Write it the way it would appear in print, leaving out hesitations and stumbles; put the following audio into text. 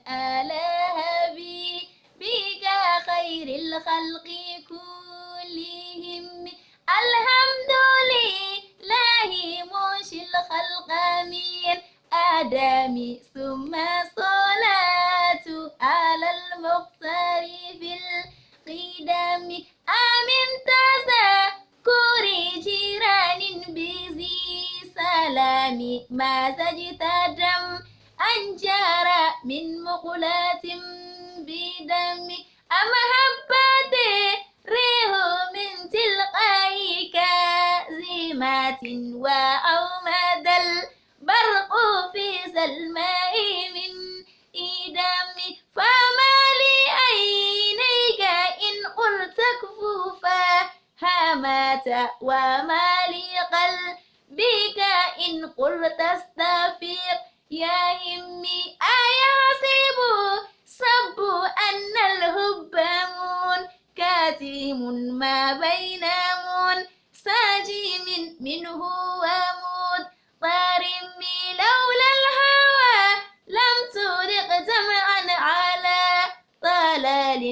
آلها بك خير الخلق كلهم. الحمد لله منشي الخلق من آدم ثم صلاة على المختار في القدم. آمن تذكر جيران بذي سلام ما زجت دم أنجر من مقلات بدم. أمحبتي ريح من تلقاء كازمات وأومد البرق في سلماء من إدم. فما لعينيك إن قلت كفوفا هامات وما لقلبك إن قلت استفيق يا همي. أيحسب صب أن الحب منكتم ما بين منسجم منه ومضطرم. لولا الهوى لم ترق جمعا على ضلال